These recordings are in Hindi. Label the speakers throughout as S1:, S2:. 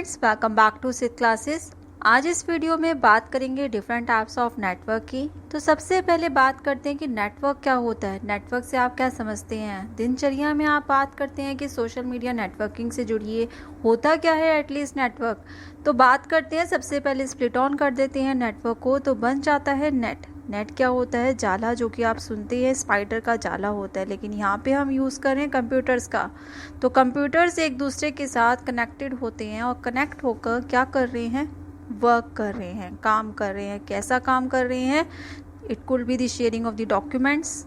S1: Students, welcome back to Sith classes. आज इस वीडियो में बात करेंगे डिफरेंट टाइप्स ऑफ नेटवर्क की। तो सबसे पहले बात करते हैं कि नेटवर्क क्या होता है। नेटवर्क से आप क्या समझते हैं। दिनचर्या में आप बात करते हैं कि सोशल मीडिया नेटवर्किंग से जुड़िए, होता क्या है एटलीस्ट नेटवर्क। तो बात करते हैं, सबसे पहले स्प्लिट ऑन कर देते हैं नेटवर्क को, तो बन जाता है नेट। नेट क्या होता है? जाला, जो कि आप सुनते हैं स्पाइडर का जाला होता है, लेकिन यहाँ पे हम यूज़ कर रहे हैं कंप्यूटर्स का। तो कंप्यूटर्स एक दूसरे के साथ कनेक्टेड होते हैं और कनेक्ट होकर क्या कर रहे हैं? वर्क कर रहे हैं, काम कर रहे हैं। कैसा काम कर रहे हैं? It could be the sharing of the documents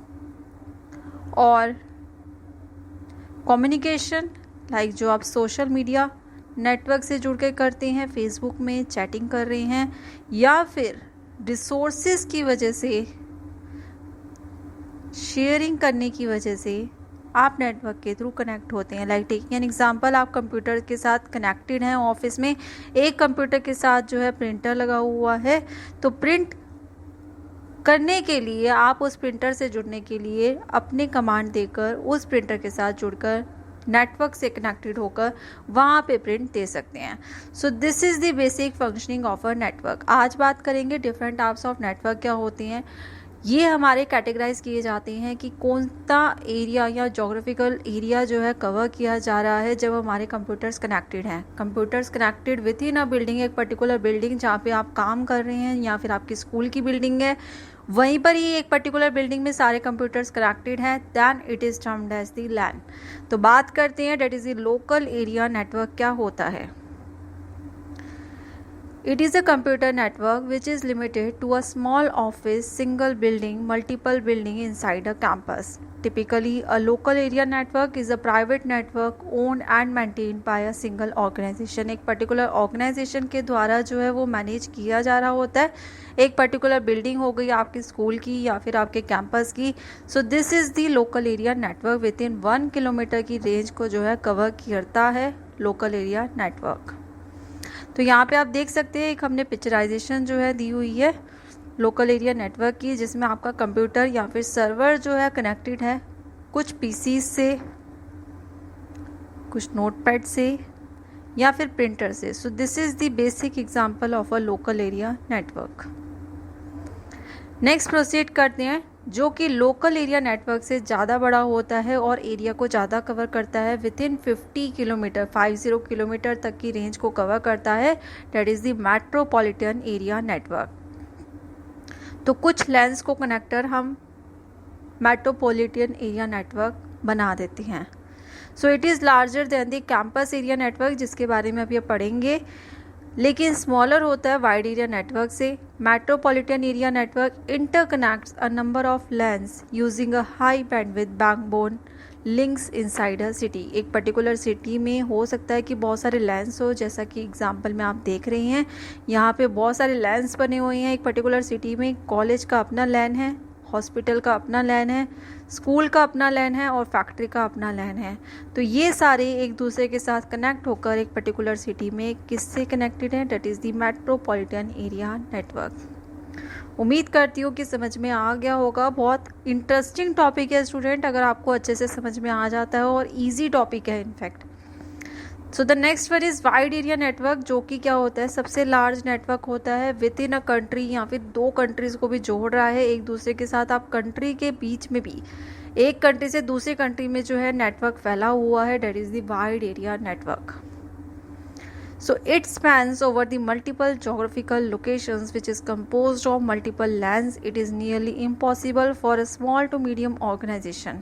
S1: और कम्युनिकेशन, लाइक जो आप सोशल मीडिया नेटवर्क से जुड़ के करते हैं, फेसबुक में चैटिंग कर रहे हैं, या फिर रिसोर्सेज की वजह से, शेयरिंग करने की वजह से आप नेटवर्क के थ्रू कनेक्ट होते हैं। लाइक टेकिंग एन एग्जांपल, आप कंप्यूटर के साथ कनेक्टेड हैं ऑफिस में, एक कंप्यूटर के साथ जो है प्रिंटर लगा हुआ है, तो प्रिंट करने के लिए आप उस प्रिंटर से जुड़ने के लिए अपने कमांड देकर उस प्रिंटर के साथ जुड़कर नेटवर्क से कनेक्टेड होकर वहाँ पे प्रिंट दे सकते हैं। So this is the basic functioning of a network. आज बात करेंगे डिफरेंट टाइप्स ऑफ नेटवर्क क्या होते हैं। ये हमारे कैटेगराइज किए जाते हैं कि कौन सा एरिया या जोग्राफिकल एरिया जो है कवर किया जा रहा है जब हमारे कंप्यूटर्स कनेक्टेड हैं। Computers connected with in a building, एक पर्टिकुलर बिल्डिंग जहाँ पे आप काम कर रहे हैं, या फिर आपकी स्कूल की बिल्डिंग है, वहीं पर ही एक पर्टिकुलर बिल्डिंग में सारे कंप्यूटर्स कनेक्टेड हैं, then it is termed as the LAN. तो बात करते हैं that is the local area network क्या होता है। It is a computer network which is limited to a small office, single building, multiple building inside a campus. Typically, a local area network is a private network owned and maintained by a single organization. एक particular organization के द्वारा जो है वो मैनेज किया जा रहा होता है। एक पर्टिकुलर बिल्डिंग हो गई आपके स्कूल की या फिर आपके कैंपस की। So this is the local area network. With in 1 kilometre की रेंज को जो है कवर करता है लोकल एरिया नेटवर्क। तो यहाँ पे आप देख सकते हैं, एक हमने पिक्चराइजेशन जो है दी हुई है लोकल एरिया नेटवर्क की, जिसमें आपका कंप्यूटर या फिर सर्वर जो है कनेक्टेड है कुछ पीसी से, कुछ नोटपैड से, या फिर प्रिंटर से। So this is the basic example of a local area network. Next proceed करते हैं, जो कि लोकल एरिया नेटवर्क से ज़्यादा बड़ा होता है और एरिया को ज़्यादा कवर करता है। विद इन 50 किलोमीटर 50 किलोमीटर तक की रेंज को कवर करता है। That is the metropolitan area network. तो कुछ लेंस को कनेक्टर हम मेट्रोपॉलिटन एरिया नेटवर्क बना देते हैं। सो it is larger than the campus area network, जिसके बारे में अब ये पढ़ेंगे, लेकिन स्मॉलर होता है वाइड एरिया नेटवर्क से। Metropolitan area network interconnects a number of lens using a high bandwidth backbone links inside a city. एक पर्टिकुलर सिटी में हो सकता है कि बहुत सारे लैंस हो, जैसा कि एग्जांपल में आप देख रहे हैं यहाँ पे बहुत सारे लैंस बने हुए हैं एक पर्टिकुलर सिटी में। कॉलेज का अपना लैन है, हॉस्पिटल का अपना लैन है, स्कूल का अपना लैन है और फैक्ट्री का अपना लैन है। तो ये सारे एक दूसरे के साथ कनेक्ट होकर एक पर्टिकुलर सिटी में किससे कनेक्टेड है? That is the metropolitan area network. उम्मीद करती हूँ कि समझ में आ गया होगा। बहुत इंटरेस्टिंग टॉपिक है स्टूडेंट, अगर आपको अच्छे से समझ में आ जाता है, और ईजी टॉपिक है in fact. So the next one is wide area network, जो कि क्या होता है? सबसे लार्ज नेटवर्क होता है विद इन अ कंट्री, या फिर 2 कंट्रीज़ को भी जोड़ रहा है एक दूसरे के साथ। आप कंट्री के बीच में भी एक कंट्री से दूसरे कंट्री में जो है नेटवर्क फैला हुआ है, that is the wide area network. So it spans over the multiple geographical locations which is composed of multiple LANs. It is nearly impossible for a small to medium organization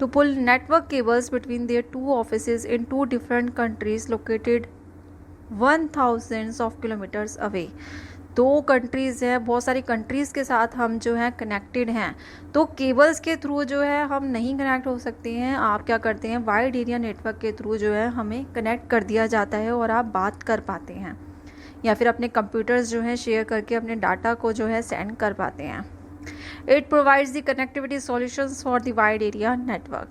S1: to pull network cables between their 2 offices in 2 different countries located 1000s of kilometers away. 2 countries हैं, बहुत सारी कंट्रीज़ के साथ हम जो हैं कनेक्टेड हैं, तो केबल्स के थ्रू जो है हम नहीं कनेक्ट हो सकते हैं। आप क्या करते हैं? वाइड एरिया नेटवर्क के थ्रू जो है हमें कनेक्ट कर दिया जाता है और आप बात कर पाते हैं, या फिर अपने कंप्यूटर्स जो हैं शेयर करके अपने डाटा को जो है सेंड कर पाते हैं। It provides the connectivity solutions for the wide area network.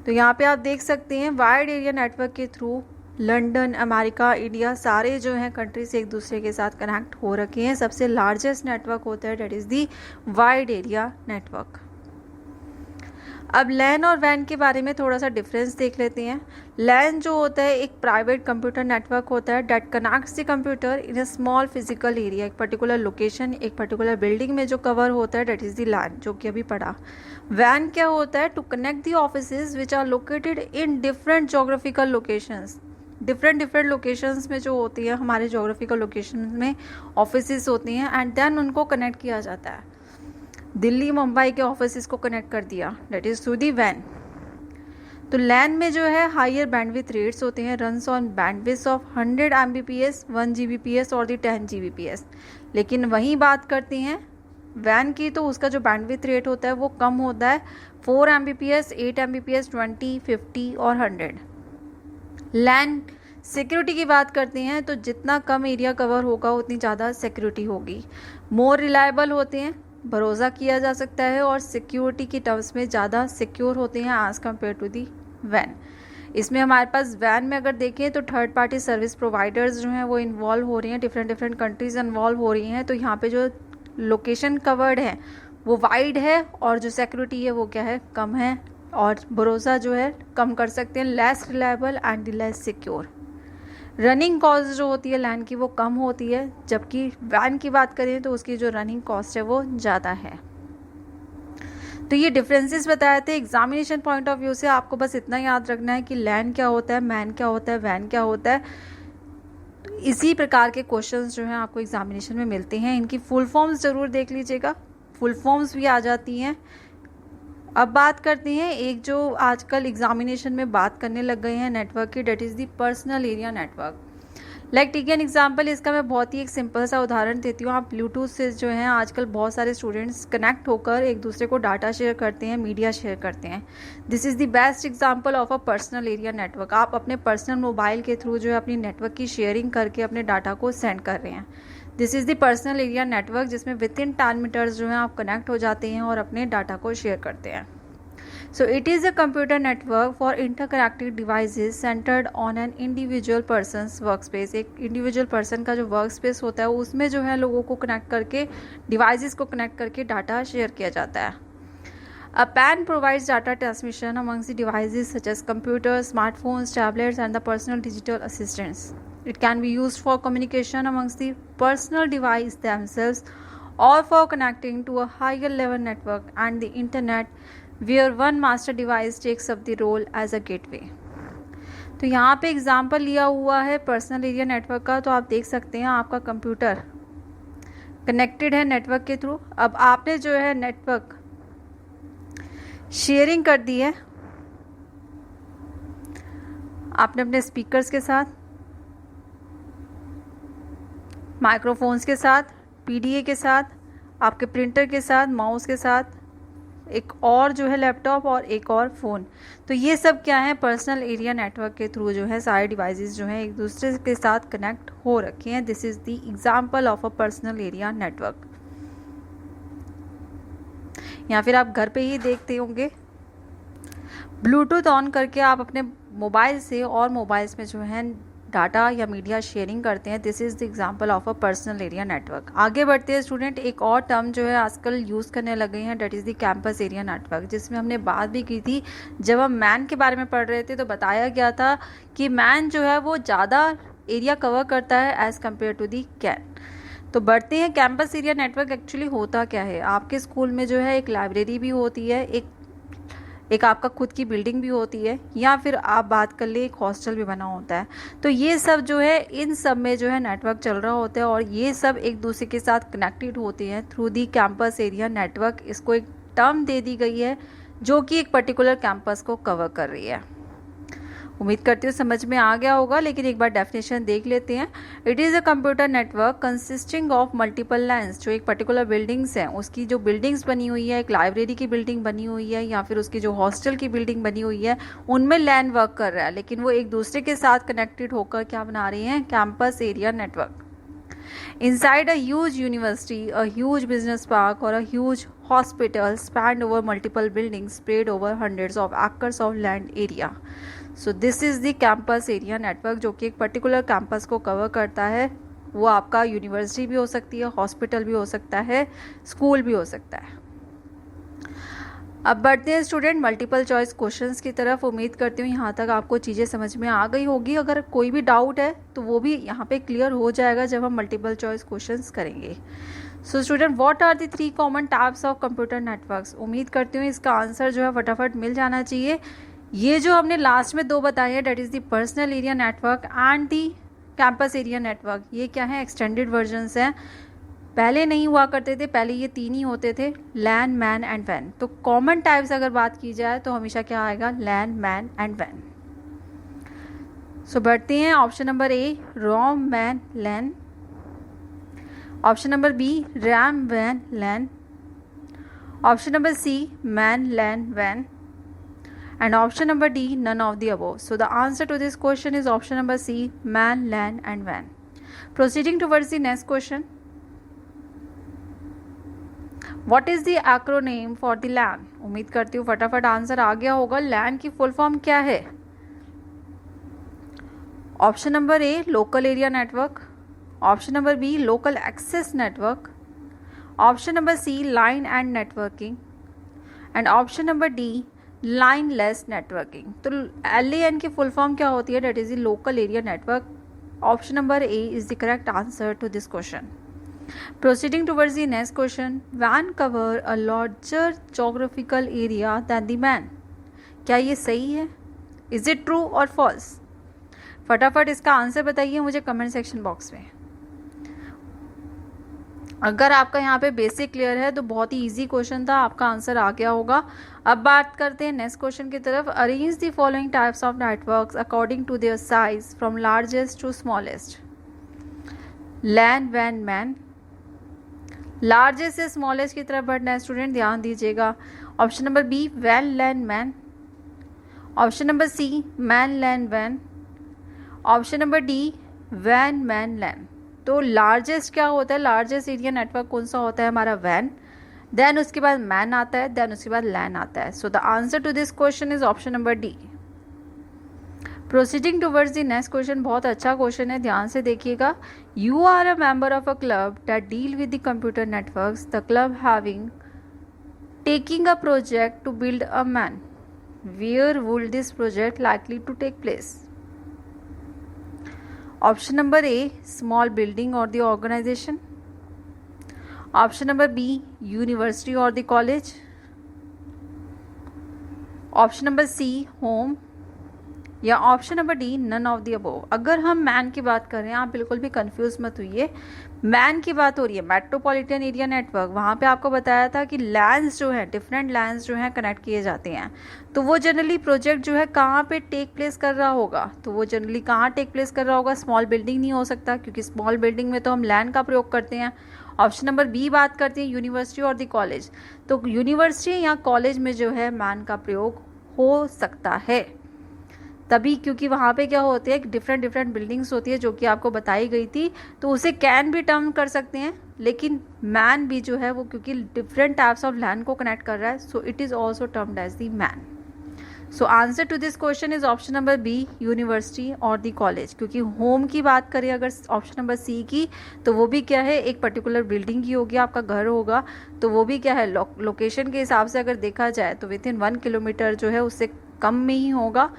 S1: तो यहाँ पे आप देख सकते हैं वाइड एरिया नेटवर्क के थ्रू लंदन, अमेरिका, इंडिया, सारे जो हैं कंट्रीज एक दूसरे के साथ कनेक्ट हो रखे हैं। सबसे लार्जेस्ट नेटवर्क होता है that is the wide area network. अब लैन और वैन के बारे में थोड़ा सा डिफरेंस देख लेते हैं। लैन जो होता है एक प्राइवेट कंप्यूटर नेटवर्क होता है that connects the computer in a small physical area, एक पर्टिकुलर लोकेशन, एक पर्टिकुलर बिल्डिंग में जो कवर होता है डेट इज़ द लैन, जो कि अभी पढ़ा। वैन क्या होता है? To connect the offices which are located in different geographical locations, different locations में जो होती है हमारे जोग्राफिकल लोकेशन में ऑफिसेज होती हैं एंड देन उनको कनेक्ट किया जाता है। दिल्ली मुंबई के ऑफिसेज को कनेक्ट कर दिया, डेट इज़ थ्रू दी वैन। तो लैन में जो है हायर बैंडविथ रेट्स होते हैं, runs on bandwidth of 100 Mbps, 1 Gbps और दी 10 Gbps। लेकिन वहीं बात करते हैं वैन की, तो उसका जो बैंडविथ रेट होता है वो कम होता है, 4 Mbps, 8 Mbps, 20, 50 और 100। लैन सिक्योरिटी की बात करते हैं तो जितना कम एरिया कवर होगा उतनी ज़्यादा सिक्योरिटी होगी। मोर रिलायबल होते हैं, भरोसा किया जा सकता है और सिक्योरिटी की टर्म्स में ज़्यादा सिक्योर होते हैं एज़ कम्पेयर टू दी वैन। इसमें हमारे पास वैन में अगर देखें तो थर्ड पार्टी सर्विस प्रोवाइडर्स जो हैं वो इन्वॉल्व हो रही हैं, डिफरेंट कंट्रीज इन्वॉल्व हो रही हैं। तो यहाँ पे जो लोकेशन कवर्ड है वो वाइड है और जो सिक्योरिटी है वो क्या है? कम है, और भरोसा जो है कम कर सकते हैं, less reliable and less secure. Running cost जो होती है लैन की वो कम होती है, जबकि वैन की बात करें तो उसकी जो रनिंग कॉस्ट है वो ज़्यादा है। तो ये डिफरेंसेस बताए थे। एग्जामिनेशन पॉइंट ऑफ व्यू से आपको बस इतना याद रखना है कि लैन क्या होता है, मैन क्या होता है, वैन क्या होता है। तो इसी प्रकार के क्वेश्चंस जो हैं आपको एग्जामिनेशन में मिलते हैं। इनकी फुल फॉर्म्स ज़रूर देख लीजिएगा, फुल फॉर्म्स भी आ जाती हैं। अब बात करते हैं एक जो आजकल एग्जामिनेशन में बात करने लग गए हैं नेटवर्क की, that is the personal area network. Like take an example, इसका मैं बहुत ही एक सिंपल सा उदाहरण देती हूँ। आप ब्लूटूथ से जो है आजकल बहुत सारे स्टूडेंट्स कनेक्ट होकर एक दूसरे को डाटा शेयर करते हैं, मीडिया शेयर करते हैं। This is the best example of a personal area network. आप अपने पर्सनल मोबाइल के थ्रू जो है अपनी नेटवर्क की शेयरिंग करके अपने डाटा को सेंड कर रहे हैं। This is the personal area network, जिसमें विद इन 10 मीटर्स जो है आप कनेक्ट हो जाते हैं और अपने डाटा को शेयर करते हैं। So it is a computer network for interconnected devices centered on an individual person's workspace। एक individual person का जो workspace होता है उसमें जो है लोगों को कनेक्ट करके, devices को कनेक्ट करके डाटा शेयर किया जाता है। A PAN provides data transmission amongst the devices such as computers, smartphones, tablets and the personal digital assistants. It can be used for communication amongst the personal device themselves or for connecting to a higher level network and the internet, where one master device takes up the role as a gateway। तो यहाँ पे एग्जाम्पल लिया हुआ है पर्सनल एरिया नेटवर्क का। तो आप देख सकते हैं आपका कंप्यूटर कनेक्टेड है नेटवर्क के थ्रू। अब आपने जो है नेटवर्क शेयरिंग कर दी है आपने अपने स्पीकर्स के साथ, माइक्रोफोन्स के साथ, पीडीए के साथ, आपके प्रिंटर के साथ, माउस के साथ, एक और जो है लैपटॉप और एक और फ़ोन। तो ये सब क्या है? पर्सनल एरिया नेटवर्क के थ्रू जो है सारे डिवाइसेस जो हैं एक दूसरे के साथ कनेक्ट हो रखे हैं। This is the example of a personal area network. या फिर आप घर पे ही देखते होंगे, ब्लूटूथ ऑन करके आप अपने मोबाइल से और मोबाइल्स में जो है डाटा या मीडिया शेयरिंग करते हैं। This is the example of a personal area network. आगे बढ़ते हैं स्टूडेंट, एक और टर्म जो है आजकल यूज़ करने लगे हैं, that is the campus area network, जिसमें हमने बात भी की थी। जब हम मैन के बारे में पढ़ रहे थे तो बताया गया था कि मैन जो है वो ज़्यादा एरिया कवर करता है as compare to the CAN. तो बढ़ते हैं, कैंपस एरिया नेटवर्क एक्चुअली होता क्या है। आपके स्कूल में जो है एक लाइब्रेरी भी होती है, एक आपका खुद की बिल्डिंग भी होती है, या फिर आप बात कर ले एक हॉस्टल भी बना होता है। तो ये सब जो है इन सब में जो है नेटवर्क चल रहा होता है और ये सब एक दूसरे के साथ कनेक्टेड होते हैं through the campus area network. इसको एक टर्म दे दी गई है जो कि एक पर्टिकुलर कैंपस को कवर कर रही है। उम्मीद करती हूँ समझ में आ गया होगा, लेकिन एक बार डेफिनेशन देख लेते हैं। It is a computer network consisting of multiple lens. जो एक पर्टिकुलर बिल्डिंग्स हैं उसकी जो बिल्डिंग्स बनी हुई है, एक लाइब्रेरी की बिल्डिंग बनी हुई है या फिर उसकी जो हॉस्टल की बिल्डिंग बनी हुई है, उनमें लैन वर्क कर रहा है, लेकिन वो एक दूसरे के साथ कनेक्टेड होकर क्या बना रही हैं? Campus area network. Inside a huge university, a huge business park, or a huge hospital spanned over multiple buildings spread over hundreds of acres of land area. So this is the campus area network, जो कि एक पर्टिकुलर कैंपस को कवर करता है। वो आपका यूनिवर्सिटी भी हो सकती है, हॉस्पिटल भी हो सकता है, स्कूल भी हो सकता है। अब बढ़ते हैं स्टूडेंट मल्टीपल चॉइस क्वेश्चंस की तरफ। उम्मीद करती हूँ यहाँ तक आपको चीज़ें समझ में आ गई होगी। अगर कोई भी डाउट है तो वो भी यहाँ पे क्लियर हो जाएगा जब हम मल्टीपल चॉइस क्वेश्चंस करेंगे। So student, what are the 3 common types of computer networks? उम्मीद करती हूँ इसका आंसर जो है फटाफट मिल जाना चाहिए। ये जो हमने लास्ट में 2 बताए हैं, that is the personal area network and the campus area network. ये क्या है? एक्सटेंडेड वर्जन्स हैं। पहले नहीं हुआ करते थे, पहले ये 3 ही होते थे, लैन, मैन एंड वैन। तो कॉमन टाइप्स अगर बात की जाए तो हमेशा क्या आएगा? लैन, मैन एंड वैन। सो बढ़ते हैं। Option number A ROM, MAN, LAN. Option number B RAM, वैन, LAN. Option number C MAN, LAN, वैन। And option number D, none of the above. So the answer to this question is option number C, man, LAN and WAN. Proceeding towards the next question. What is the acronym for the LAN? उम्मीद करती हूँ फटाफट आंसर आ गया होगा। LAN की फुल फॉर्म क्या है? Option number A local area network, option number B local access network, option number C line and networking and option number D lineless networking. तो LAN की फुल फॉर्म क्या होती है? That is the local area network. Option number A is the correct answer to this question. Proceeding towards the next question, वैन cover a larger geographical area than the MAN. क्या ये सही है? इज इट ट्रू और फॉल्स? फटाफट इसका आंसर बताइए मुझे कमेंट सेक्शन बॉक्स में। अगर आपका यहाँ पे बेसिक क्लियर है तो बहुत ही इजी क्वेश्चन था, आपका आंसर आ गया होगा। अब बात करते हैं नेक्स्ट क्वेश्चन की तरफ। Arrange the following types of networks according to their size from largest to smallest. LAN, van, man. Largest से स्मॉलेस्ट की तरफ बढ़ना है स्टूडेंट, ध्यान दीजिएगा। ऑप्शन नंबर बी वैन, लैन, man. Option number C MAN, LAN, van. Option number D van, man, लैन। तो लार्जेस्ट क्या होता है? लार्जेस्ट एरिया नेटवर्क कौन सा होता है? हमारा वैन, देन उसके बाद मैन आता है, देन उसके बाद लैन आता है। So the answer to this question is option number D. Proceeding towards the next question, बहुत अच्छा क्वेश्चन है, ध्यान से देखिएगा। You are a member of a club that deal with the computer networks, the club having taking a project to build a MAN, where would this project likely to take place? Option number A, small building or the organization. Option number B, university or the college. Option number C, home. या option number D none of the above. अगर हम मैन की बात कर रहे हैं, आप बिल्कुल भी कंफ्यूज मत होइए, मैन की बात हो रही है मेट्रोपॉलिटन एरिया नेटवर्क। वहाँ पे आपको बताया था कि लैंड्स जो है, डिफरेंट लैंड्स जो हैं कनेक्ट किए जाते हैं। तो वो जनरली प्रोजेक्ट जो है कहाँ पे टेक प्लेस कर रहा होगा? तो वो जनरली कहाँ टेक प्लेस कर रहा होगा? स्मॉल बिल्डिंग नहीं हो सकता, क्योंकि स्मॉल बिल्डिंग में तो हम लैंड का प्रयोग करते हैं। ऑप्शन नंबर बी बात करते हैं यूनिवर्सिटी और द कॉलेज। तो यूनिवर्सिटी या कॉलेज में जो है मैन का प्रयोग हो सकता है तभी, क्योंकि वहाँ पे क्या होते हैं, डिफरेंट बिल्डिंग्स होती है जो कि आपको बताई गई थी। तो उसे कैन भी टर्म कर सकते हैं, लेकिन मैन भी जो है वो क्योंकि डिफरेंट टाइप्स ऑफ लैंड को कनेक्ट कर रहा है, so it is also termed as the MAN. So answer to this question is option number B university और द कॉलेज। क्योंकि होम की बात करें अगर ऑप्शन नंबर सी की, तो वो भी क्या है, एक पर्टिकुलर बिल्डिंग ही होगी, आपका घर होगा। तो वो भी क्या है, लोकेशन के हिसाब से अगर देखा जाए तो विद इन 1 किलोमीटर जो है उससे कम में ही होगा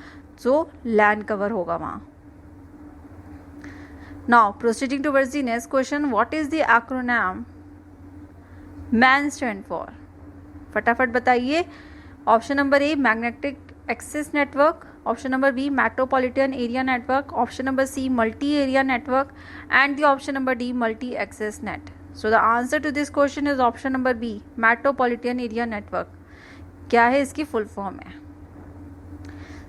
S1: जो लैंड कवर होगा वहाँ। Now proceeding towards the next question, what is the acronym MAN stand for? फटाफट बताइए। Option number A magnetic access network, option number B metropolitan area network, option number C multi area network and the option number D multi access net. So the answer to this question is option number B metropolitan area network. क्या है इसकी फुल फॉर्म है?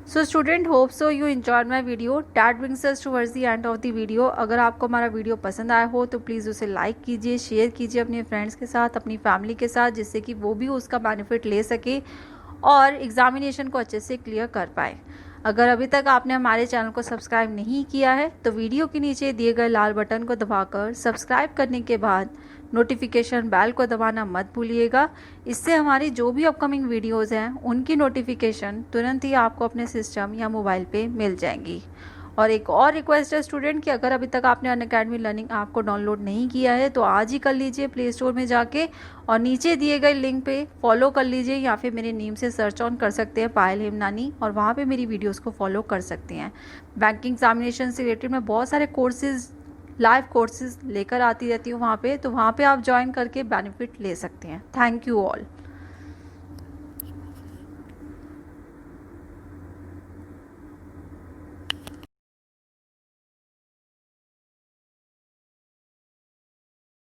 S1: So student, hope so you enjoyed my video. That brings us towards the end of the video. अगर आपको हमारा वीडियो पसंद आया हो तो प्लीज़ उसे लाइक कीजिए, शेयर कीजिए अपने फ्रेंड्स के साथ, अपनी फैमिली के साथ, जिससे कि वो भी उसका बेनिफिट ले सके और एग्जामिनेशन को अच्छे से क्लियर कर पाए। अगर अभी तक आपने हमारे चैनल को सब्सक्राइब नहीं किया है तो वीडियो के नीचे दिए गए लाल बटन को दबाकर सब्सक्राइब करने के बाद नोटिफिकेशन बेल को दबाना मत भूलिएगा। इससे हमारी जो भी अपकमिंग वीडियोज़ हैं उनकी नोटिफिकेशन तुरंत ही आपको अपने सिस्टम या मोबाइल पे मिल जाएंगी। और एक और रिक्वेस्ट है स्टूडेंट कि अगर अभी तक आपने अनअकैडमी लर्निंग ऐप को डाउनलोड नहीं किया है तो आज ही कर लीजिए प्ले स्टोर में जाके, और नीचे दिए गए लिंक पे फॉलो कर लीजिए, या फिर मेरे नेम से सर्च ऑन कर सकते हैं पायल हेमनानी, और वहाँ पे मेरी वीडियोस को फॉलो कर सकते हैं। बैंकिंग एग्जामिनेशन से रिलेटेड मैं बहुत सारे कोर्सेज, लाइव कोर्सेज लेकर आती रहती हूँ वहाँ पे, तो वहाँ पे आप ज्वाइन करके बेनिफिट ले सकते हैं। Thank you all.